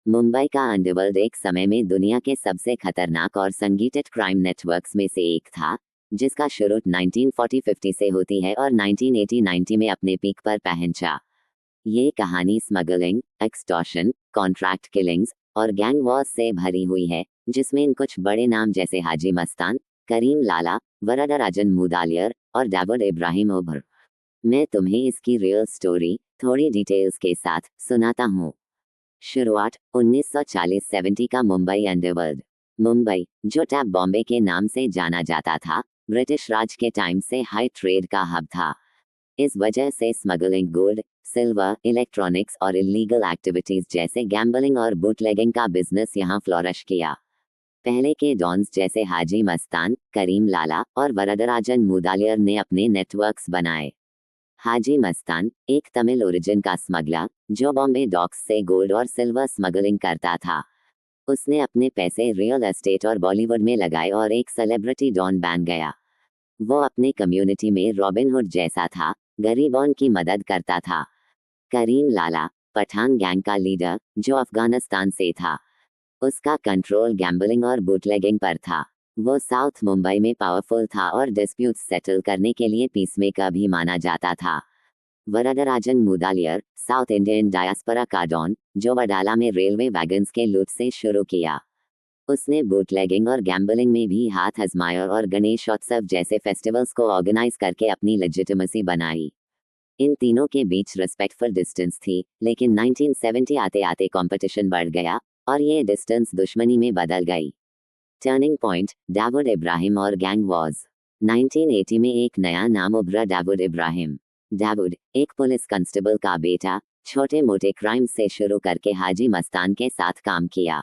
मुंबई का अंडरवर्ल्ड एक समय में दुनिया के सबसे खतरनाक और संगठित क्राइम नेटवर्क्स में से एक था, जिसका शुरू 1940-50 से होती है और 1980-90 में अपने पीक पर पहुंचा। ये कहानी स्मगलिंग, एक्सटॉर्शन, कॉन्ट्रैक्ट किलिंग्स और गैंग वॉर्स से भरी हुई है, जिसमें कुछ बड़े नाम जैसे हाजी मस्तान, करीम लाला, वरदराजन मुदालियर और डेविड इब्राहिम उभर। मैं तुम्हें इसकी रियल स्टोरी थोड़ी डिटेल्स के साथ सुनाता हूँ। शुरुआत 1940-70 का मुंबई अंडरवर्ल्ड। मुंबई, जो टैप बॉम्बे के नाम से जाना जाता था, ब्रिटिश राज के टाइम से हाई ट्रेड का हब था। इस वजह से स्मगलिंग, गोल्ड, सिल्वर, इलेक्ट्रॉनिक्स और इलीगल एक्टिविटीज जैसे गैम्बलिंग और बूटलेगिंग का बिजनेस यहाँ फ्लोरिश किया। पहले के डॉन्स जैसे हाजी मस्तान, करीम लाला और वरदराजन मुदालियर ने अपने नेटवर्क्स बनाए। हाजी मस्तान, एक तमिल ओरिजिन का स्मगलर, जो बॉम्बे डॉक्स से गोल्ड और सिल्वर स्मगलिंग करता था। उसने अपने पैसे रियल एस्टेट और बॉलीवुड में लगाए और एक सेलिब्रिटी डॉन बन गया। वो अपने कम्युनिटी में रॉबिन हुड जैसा था, गरीबों की मदद करता था। करीम लाला, पठान गैंग का लीडर, जो अफगानिस्तान से था। उसका कंट्रोल गैम्बलिंग और बूटलेगिंग पर था। वो साउथ मुंबई में पावरफुल था और डिस्प्यूट्स सेटल करने के लिए पीसमेकर भी माना जाता था। Varadarajan Mudaliar, south Indian diaspora का डॉन, जो वडाला में रेलवे वैगन्स के लूट से शुरू किया। उसने बूटलेगिंग और गैम्बलिंग में भी हाथ आजमाया और गणेशोत्सव जैसे फेस्टिवल्स को ऑर्गेनाइज करके अपनी लेजिटिमेसी बनाई। इन तीनों के बीच रिस्पेक्टफुल डिस्टेंस थी, लेकिन 1970 आते आते कंपटीशन बढ़ गया और ये डिस्टेंस दुश्मनी में बदल गई। टर्निंग पॉइंट, डेविड इब्राहिम और गैंग वॉर्स। 1980 में एक नया नाम उभरा, डेविड इब्राहिम। डेविड, एक पुलिस कांस्टेबल का बेटा, छोटे मोटे क्राइम से शुरू करके हाजी मस्तान के साथ काम किया।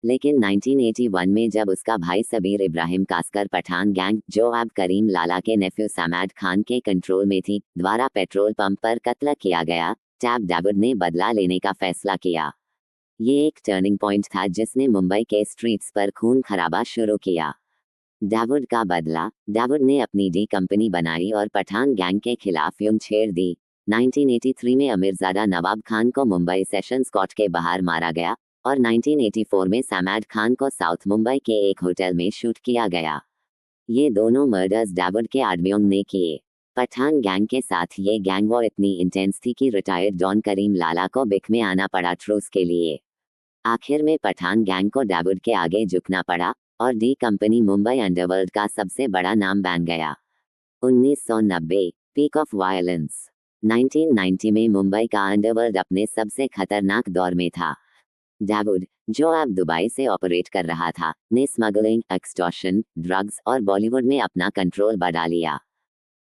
लेकिन 1981 में जब उसका भाई सबीर इब्राहिम कास्कर पठान गैंग, जो अब करीम लाला के नेफ्यू सैमाद खान के कंट्रोल में थी, द्वारा पेट्रोल पंप पर कत्ल किया गया, तब डेविड ने बदला लेने का फैसला किया। ये एक टर्निंग पॉइंट था जिसने मुंबई के स्ट्रीट्स पर खून खराबा शुरू किया। डेविड का बदला, डेविड ने अपनी डी कंपनी बनाई और पठान गैंग के खिलाफ युद्ध छेड़ दी। 1983 में अमीरजादा नवाब खान को मुंबई सेशंस कोर्ट के बाहर मारा गया और 1984 में सैमाद खान को साउथ मुंबई के एक होटल में शूट किया गया। ये दोनों मर्डर्स डेविड के आदमियों ने किए। पठान गैंग के साथ ये गैंग वॉर इतनी इंटेंस थी कि रिटायर्ड डॉन करीम लाला को बिक में आना पड़ा ट्रूस के लिए। आखिर में पठान गैंग को डेविड के आगे झुकना पड़ा और डी कंपनी मुंबई अंडरवर्ल्ड का सबसे बड़ा नाम बन गया। 1990, पीक ऑफ वायलेंस। 1990 में मुंबई का अंडरवर्ल्ड अपने सबसे खतरनाक दौर में था। डेविड, जो अब दुबई से ऑपरेट कर रहा था, ने स्मगलिंग, एक्सटॉर्शन, ड्रग्स और बॉलीवुड में अपना कंट्रोल बढ़ा लिया।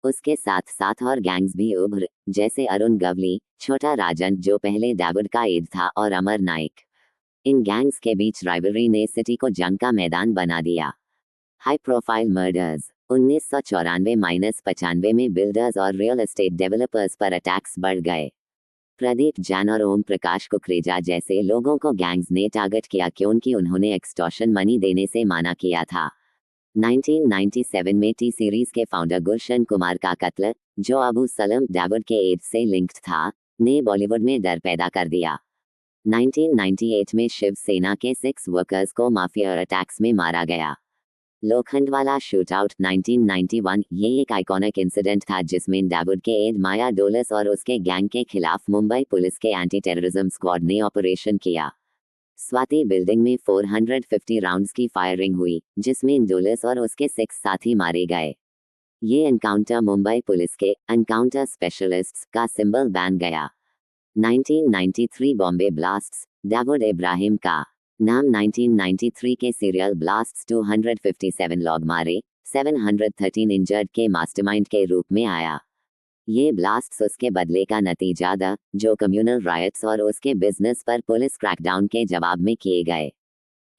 उसके साथ साथ और गैंग्स भी उभर, जैसे अरुण गवली, छोटा राजन जो पहले डेविड का एड था, और अमर नाइक। इन गैंग्स के बीच राइवलरी ने सिटी को जंग का मैदान बना दिया। High profile murders. 1994-95 में बिल्डर्स और रियल एस्टेट डेवलपर्स पर अटैक्स बढ़ गए। प्रदीप जैन और ओम प्रकाश कुकरेजा जैसे लोगों को गैंग्स ने टारगेट किया क्योंकि उन्होंने एक्सटॉर्शन मनी देने से मना किया था। 1997 में टी सीरीज के फाउंडर गुलशन कुमार का कत्ल, जो अबू सलम डेविड के एड से लिंक्ड था, ने बॉलीवुड में डर पैदा कर दिया। 1998 में शिवसेना के 6 वर्कर्स को माफिया अटैक्स में मारा गया। लोखंडवाला शूटआउट 1991, ये एक आइकॉनिक इंसिडेंट था जिसमें डेविड के एड माया डोलस और उसके गैंग के खिलाफ मुंबई पुलिस के एंटी टेररिज्म स्क्वाड ने ऑपरेशन किया। स्वाति बिल्डिंग में 450 राउंड्स की फायरिंग हुई, जिसमें डोलस और उसके 6 साथी मारे गए। ये एनकाउंटर मुंबई पुलिस के एनकाउंटर स्पेशलिस्ट्स का सिंबल बन गया। 1993 बॉम्बे ब्लास्ट्स। डेविड इब्राहिम का नाम 1993 के सीरियल ब्लास्ट्स 257 लोग मारे, 713 इंजर्ड के मास्टरमाइंड के रूप में आया। ये ब्लास्ट्स उसके बदले का नतीजा था, जो कम्युनल रायट्स और उसके बिजनेस पर पुलिस क्रैकडाउन के जवाब में किए गए।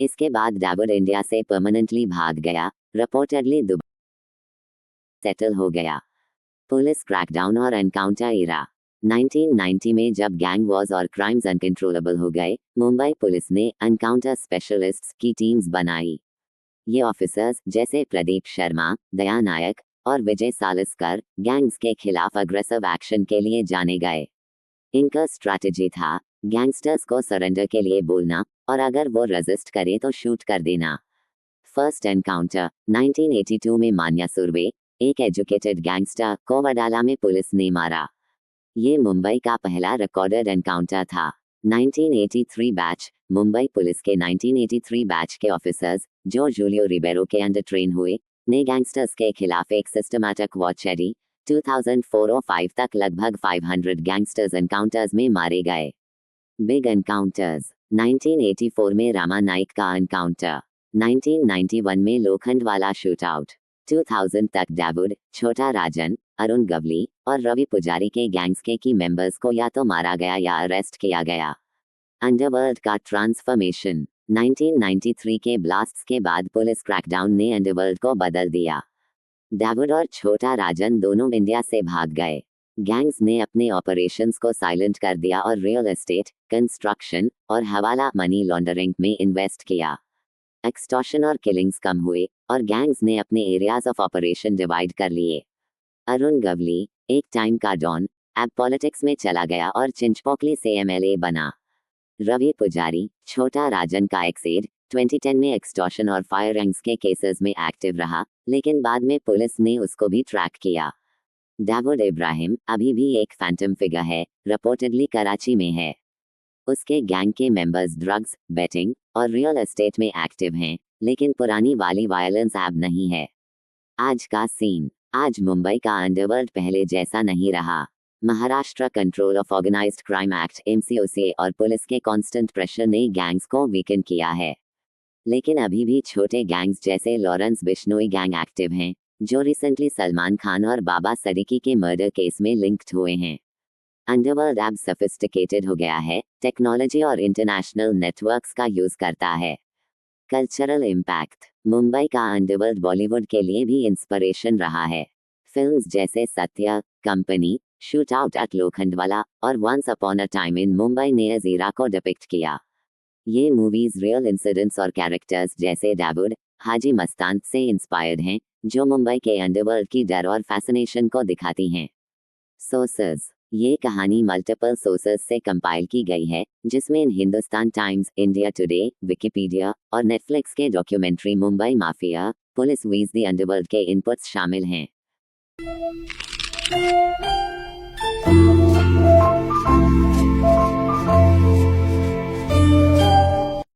इसके बाद डेविड इंडिया से परमानेंटली भाग गया, रिपोर्टेडली दुबई सेटल हो गया। पुलिस क्रैकडाउन और एनकाउंटर इरा। 1990 में जब गैंग वॉर्स और क्राइम्स अनकंट्रोलेबल हो गए, मुंबई पुलिस ने एनकाउंटर स्पेशलिस्ट्स की टीम्स बनाई। ये ऑफिसर्स, जैसे प्रदीप शर्मा, दया नायक और विजय सालिस्कर, गैंग्स के खिलाफ अग्रेसिव एक्शन के लिए जाने गए। इनका स्ट्रैटेजी था, गैंगस्टर्स को सरेंडर के लिए बोलना और अगर वो रेजिस्ट करे तो शूट कर देना। फर्स्ट एनकाउंटर 1982 में मान्या सुर्वे, एक एजुकेटेड गैंगस्टर को वडाला में पुलिस ने मारा। ये मुंबई का पहला रिकॉर्डेड एनकाउंटर था। 1983 बैच मुंबई पुलिस के 1983 बैच के ऑफिसर्स जो जूलियो रिबेरो के अंडर ट्रेन हुए ने गैंगस्टर्स के खिलाफ एक सिस्टमैटिक वॉच एडी 2004-05 तक लगभग 500 गैंगस्टर्स एनकाउंटर्स में मारे गए। बिग एनकाउंटर्स 1984 में रामा नाइक का एनकाउंटर, 1991 में लोखंडवाला शूटआउट, 2000 तक डेवुड, छोटा राजन, अरुण गवली और रवि पुजारी के गैंग्स के की मेंबर्स को या तो मारा गया या अरेस्ट किया गया। अंडरवर्ल्ड का ट्रांसफॉर्मेशन 1993 के ब्लास्ट्स के बाद पुलिस क्रैकडाउन ने अंडरवर्ल्ड को बदल दिया। डेविड और छोटा राजन दोनों इंडिया से भाग गए। गैंग्स ने अपने ऑपरेशंस को साइलेंट कर दिया और रियल एस्टेट, कंस्ट्रक्शन और हवाला मनी लॉन्ड्रिंग में इन्वेस्ट किया। एक्सटॉर्शन और किलिंग्स कम हुए और गैंग्स ने अपने एरियाज ऑफ ऑपरेशन डिवाइड कर लिए। अरुण गवली, एक टाइम का डॉन, अब पॉलिटिक्स में चला गया और चिंचपोकली से एमएलए बना। रवि पुजारी, छोटा राजन का एक्सेड, 2010 में एक्सटॉर्शन और फायरिंग्स के केसेस में एक्टिव रहा, लेकिन बाद में पुलिस ने उसको भी ट्रैक किया। डेविड इब्राहिम अभी भी एक फैंटम फिगर है, रिपोर्टेडली कराची में है। उसके गैंग के मेंबर्स ड्रग्स, बेटिंग और रियल एस्टेट में एक्टिव हैं, लेकिन पुरानी वाली वायलेंस अब नहीं है। आज का सीन, आज मुंबई का अंडरवर्ल्ड पहले जैसा नहीं रहा। Maharashtra control of organised crime act MCOC और पुलिस के कांस्टेंट प्रेशर ने गैंग्स को वीकन किया है। लेकिन अभी भी छोटे गैंग्स जैसे लॉरेंस बिश्नोई गैंग एक्टिव हैं, जो रिसेंटली सलमान खान और बाबा सदीकी के मर्डर केस में लिंक्ड हुए हैं। अंडरवर्ल्ड अब सोफिस्टिकेटेड हो गया है, टेक्नोलॉजी और इंटरनेशनल नेटवर्क्स का यूज करता है। कल्चरल इम्पैक्ट, मुंबई का अंडरवर्ल्ड बॉलीवुड के लिए भी इंस्पिरेशन रहा है। फिल्म्स जैसे Satya, company, shoot out at Lokhandwala और once upon a time in Mumbai ने इस एरा को डिपिक्ट किया। ये मूवीज रियल इंसिडेंट्स और कैरेक्टर्स जैसे डेविड, हाजी मस्तान से इंस्पायर्ड हैं, जो मुंबई के अंडरवर्ल्ड की डर और फैसिनेशन को दिखाती हैं। सोर्सेज, ये कहानी मल्टीपल सोर्सेज से कंपाइल की गई है, जिसमें Hindustan times, India today, Wikipedia और नेटफ्लिक्स के डॉक्यूमेंट्री मुंबई माफिया, पुलिस वीज द अंडरवर्ल्ड के इनपुट्स शामिल हैं।